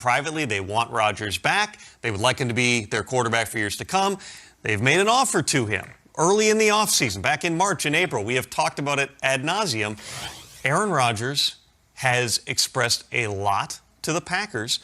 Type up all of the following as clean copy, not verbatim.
privately, they want Rodgers back. They would like him to be their quarterback for years to come. They've made an offer to him early in the offseason, back in March and April. We have talked about it ad nauseum. Aaron Rodgers has expressed a lot to the Packers,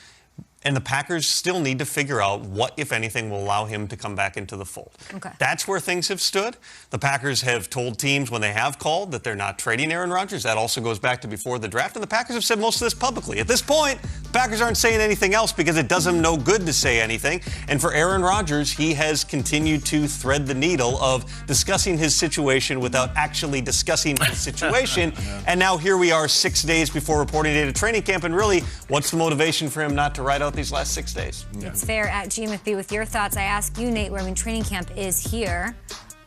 and the Packers still need to figure out what, if anything, will allow him to come back into the fold. Okay. That's where things have stood. The Packers have told teams when they have called that they're not trading Aaron Rodgers. That also goes back to before the draft, and the Packers have said most of this publicly. At this point, the Packers aren't saying anything else because it does them no good to say anything. And for Aaron Rodgers, he has continued to thread the needle of discussing his situation without actually discussing his situation. And now here we are 6 days before reporting day to training camp, and really, what's the motivation for him not to ride out these last 6 days? It's fair. At GMFB, with your thoughts, I ask you, Nate, training camp is here.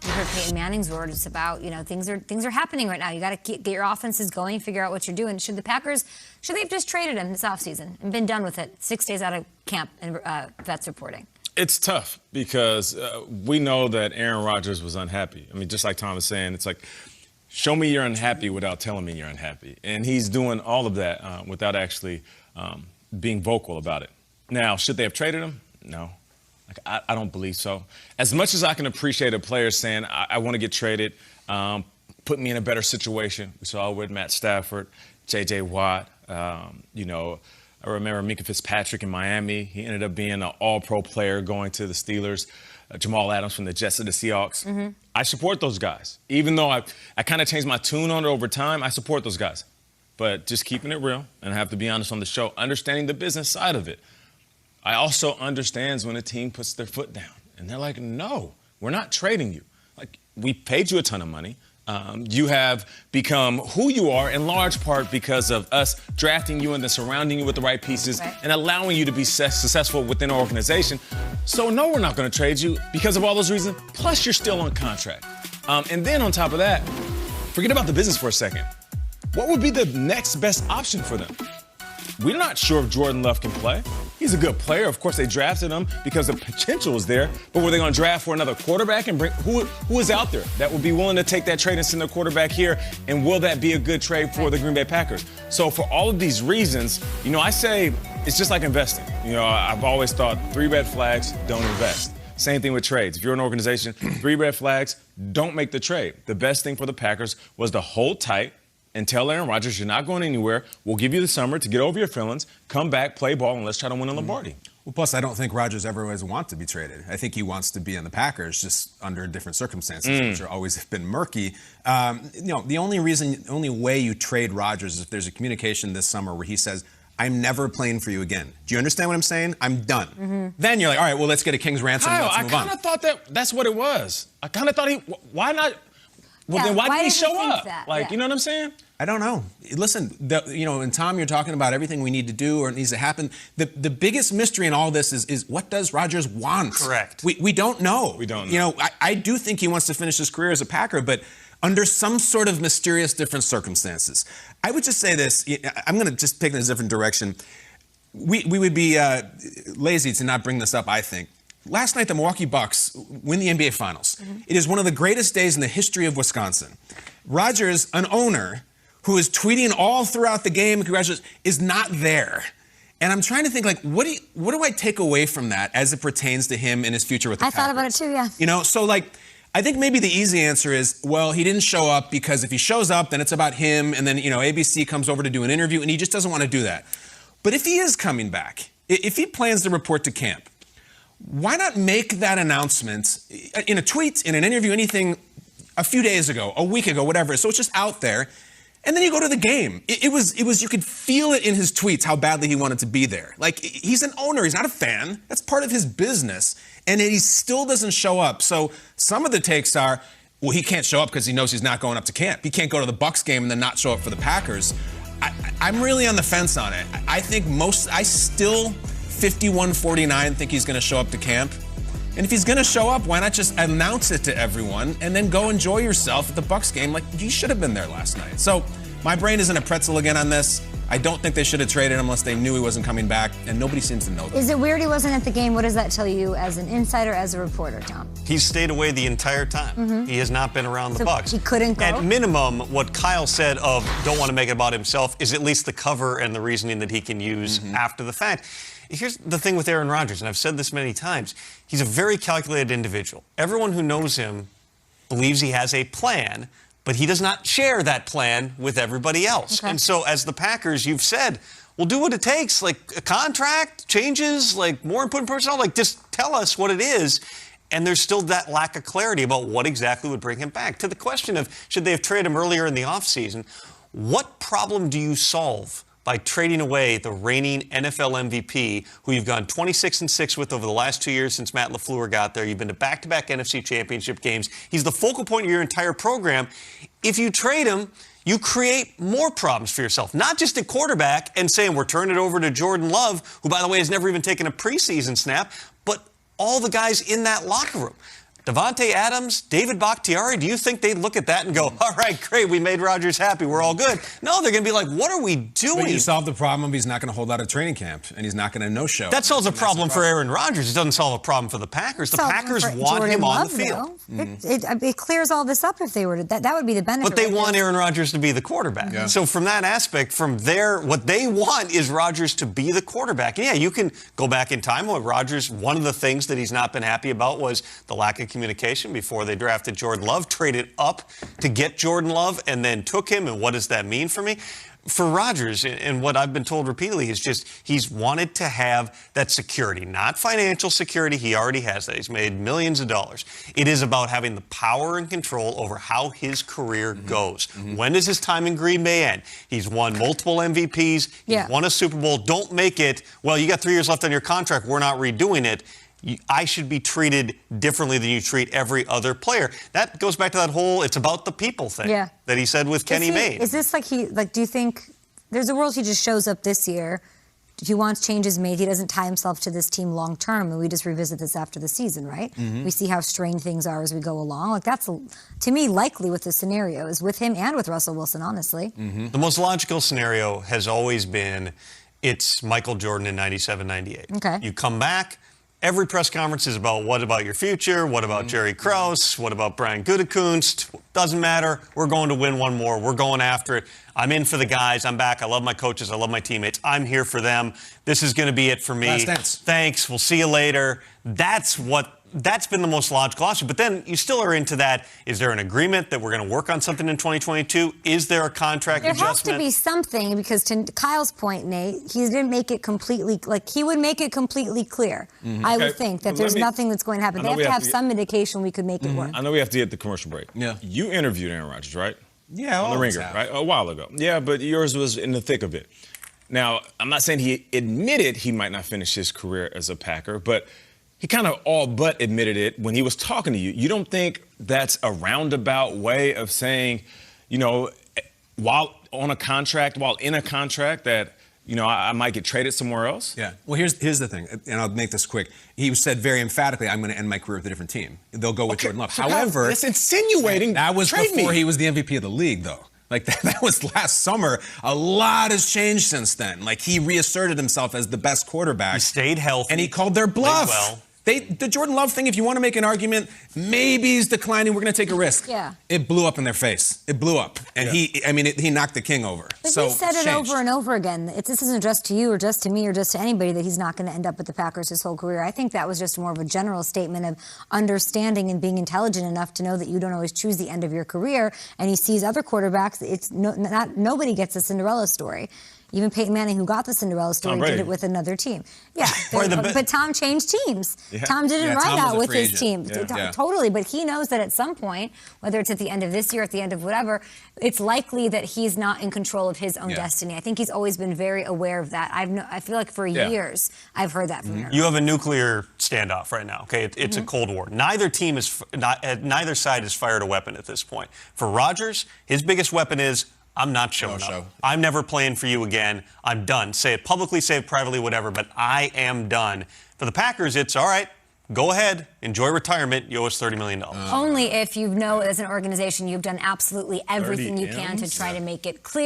You heard Peyton Manning's words about, things are happening right now. You got to get your offenses going, figure out what you're doing. Should they have just traded him this offseason and been done with it 6 days out of camp and vets reporting? It's tough because we know that Aaron Rodgers was unhappy. I mean, just like Tom was saying, it's like, show me you're unhappy without telling me you're unhappy. And he's doing all of that without actually being vocal about it. Now, should they have traded him? No. I don't believe so. As much as I can appreciate a player saying, I want to get traded, put me in a better situation. We saw it with Matt Stafford, J.J. Watt. I remember Minka Fitzpatrick in Miami. He ended up being an all-pro player going to the Steelers. Jamal Adams from the Jets to the Seahawks. Mm-hmm. I support those guys. Even though I kind of changed my tune on it over time, I support those guys. But just keeping it real, and I have to be honest on the show, understanding the business side of it. I also understand when a team puts their foot down and they're like, no, we're not trading you. Like, we paid you a ton of money. You have become who you are in large part because of us drafting you and then surrounding you with the right pieces and allowing you to be successful within our organization. So, no, we're not going to trade you because of all those reasons. Plus, you're still on contract. And then on top of that, forget about the business for a second. What would be the next best option for them? We're not sure if Jordan Love can play. He's a good player. Of course, they drafted him because the potential is there. But were they going to draft for another quarterback and bring who is out there that would be willing to take that trade and send their quarterback here? And will that be a good trade for the Green Bay Packers? So for all of these reasons, I say it's just like investing. I've always thought 3 red flags, don't invest. Same thing with trades. If you're an organization, 3 red flags, don't make the trade. The best thing for the Packers was to hold tight and tell Aaron Rodgers, you're not going anywhere. We'll give you the summer to get over your feelings, come back, play ball, and let's try to win a Lombardi. Well, plus, I don't think Rodgers ever always wants to be traded. I think he wants to be in the Packers, just under different circumstances, which are always have been murky. The only way you trade Rodgers is if there's a communication this summer where he says, I'm never playing for you again. Do you understand what I'm saying? I'm done. Mm-hmm. Then you're like, all right, well, let's get a king's ransom. Kyle, let's move on. I kind of thought that's what it was. I kind of thought why not? Well, then why didn't he show up? You know what I'm saying? I don't know. Listen, and Tom, you're talking about everything we need to do or it needs to happen. The biggest mystery in all this is what does Rodgers want? Correct. We don't know. We don't know. I do think he wants to finish his career as a Packer, but under some sort of mysterious different circumstances. I would just say this. I'm going to just take it in a different direction. We would be lazy to not bring this up, I think. Last night, the Milwaukee Bucks win the NBA Finals. Mm-hmm. It is one of the greatest days in the history of Wisconsin. Rodgers, an owner who is tweeting all throughout the game, congratulations, is not there. And I'm trying to think, what do I take away from that as it pertains to him and his future with the Packers? I thought about it too, yeah. So I think maybe the easy answer is, well, he didn't show up because if he shows up, then it's about him, and then, ABC comes over to do an interview, and he just doesn't want to do that. But if he is coming back, if he plans to report to camp, why not make that announcement in a tweet, in an interview, anything a few days ago, a week ago, whatever. So it's just out there. And then you go to the game. It was you could feel it in his tweets how badly he wanted to be there. He's an owner. He's not a fan. That's part of his business. And he still doesn't show up. So some of the takes are, well, he can't show up because he knows he's not going up to camp. He can't go to the Bucs game and then not show up for the Packers. I'm really on the fence on it. I think I still 51-49 think he's going to show up to camp. And if he's going to show up, why not just announce it to everyone and then go enjoy yourself at the Bucs game? You should have been there last night. So my brain is in a pretzel again on this. I don't think they should have traded him unless they knew he wasn't coming back, and nobody seems to know that. Is it weird he wasn't at the game? What does that tell you as an insider, as a reporter, Tom? He's stayed away the entire time. He has not been around the Bucs. He couldn't go? At minimum, what Kyle said of don't want to make it about himself is at least the cover and the reasoning that he can use after the fact. Here's the thing with Aaron Rodgers, and I've said this many times. He's a very calculated individual. Everyone who knows him believes he has a plan, but he does not share that plan with everybody else. Okay. And so as the Packers, you've said, we'll do what it takes, like a contract, changes, like more important personnel, like just tell us what it is. And there's still that lack of clarity about what exactly would bring him back. To the question of should they have traded him earlier in the offseason, what problem do you solve by trading away the reigning NFL MVP, who you've gone 26-6 with over the last 2 years since Matt LaFleur got there? You've been to back-to-back NFC Championship games. He's the focal point of your entire program. If you trade him, you create more problems for yourself, not just at quarterback and saying we're turning it over to Jordan Love, who, by the way, has never even taken a preseason snap, but all the guys in that locker room. Devontae Adams, David Bakhtiari, do you think they'd look at that and go, all right, great, we made Rodgers happy, we're all good? No, they're going to be like, what are we doing? But you solve the problem of he's not going to hold out a training camp, and he's not going to no-show. That solves a problem for Aaron Rodgers. It doesn't solve a problem for the Packers. The Packers want him on the field. It clears all this up if they were to. That would be the benefit. But they want Aaron Rodgers to be the quarterback. Yeah. So from that aspect, from there, what they want is Rodgers to be the quarterback. And yeah, you can go back in time. Well, Rodgers, one of the things that he's not been happy about was the lack of communication before they drafted Jordan Love, traded up to get Jordan Love, and then took him. And what does that mean for me? For Rodgers, and what I've been told repeatedly is just he's wanted to have that security, not financial security. He already has that. He's made millions of dollars. It is about having the power and control over how his career goes. When does his time in Green Bay end? He's won multiple MVPs. He's won a Super Bowl. Don't make it, well, you got 3 years left on your contract. We're not redoing it. I should be treated differently than you treat every other player. That goes back to that whole it's about the people thing that he said with Kenny Mayne. Is this do you think there's a world he just shows up this year, he wants changes made, he doesn't tie himself to this team long term, and we just revisit this after the season, right? We see how strained things are as we go along. Like that's, to me, likely what the scenario is with him and with Russell Wilson, honestly. The most logical scenario has always been it's Michael Jordan in 97, 98. Okay. You come back. Every press conference is about what about your future? What about Jerry Krause? What about Brian Gutekunst? Doesn't matter. We're going to win one more. We're going after it. I'm in for the guys. I'm back. I love my coaches. I love my teammates. I'm here for them. This is going to be it for me. Last dance. Thanks. We'll see you later. That's been the most logical option. But then you still are into that. Is there an agreement that we're going to work on something in 2022? Is there a contract There adjustment? has to be something because to Kyle's point, Nate, he didn't make it completely, he would make it completely clear. I would think that there's nothing that's going to happen. They have to have some indication we could make it work. I know we have to get the commercial break. Yeah. You interviewed Aaron Rodgers, right? Yeah, on the Ringer, right? A while ago. Yeah, but yours was in the thick of it. Now, I'm not saying he admitted he might not finish his career as a Packer, but he kind of all but admitted it when he was talking to you. You don't think that's a roundabout way of saying, while in a contract, that, I might get traded somewhere else? Yeah. Well, here's the thing, and I'll make this quick. He said very emphatically, I'm going to end my career with a different team. They'll go with Jordan Love. So However, that's insinuating that was trade before me. he was the MVP of the league, though. Like, that was last summer. A lot has changed since then. Like, he reasserted himself as the best quarterback. He stayed healthy. And he called their bluff. Played well. The Jordan Love thing, if you want to make an argument, maybe he's declining, we're going to take a risk. Yeah. It blew up in their face. It blew up. And he knocked the king over. But so he said it changed. over and over again. This isn't just to you or just to me or just to anybody that he's not going to end up with the Packers his whole career. I think that was just more of a general statement of understanding and being intelligent enough to know that you don't always choose the end of your career. And he sees other quarterbacks. Nobody gets a Cinderella story. Even Peyton Manning, who got the Cinderella story, did it with another team. Yeah, but Tom changed teams. Yeah. Tom didn't ride out with his team. Yeah. Totally, but he knows that at some point, whether it's at the end of this year, at the end of whatever, it's likely that he's not in control of his own destiny. I think he's always been very aware of that. I feel like for years, I've heard that from Aaron. You have a nuclear standoff right now. Okay, it's a Cold War. Neither side has fired a weapon at this point. For Rodgers, his biggest weapon is, I'm not showing up. I'm never playing for you again. I'm done. Say it publicly, say it privately, whatever, but I am done. For the Packers, it's all right. Go ahead. Enjoy retirement. You owe us $30 million. Only if you know as an organization you've done absolutely everything you can to try to make it clear.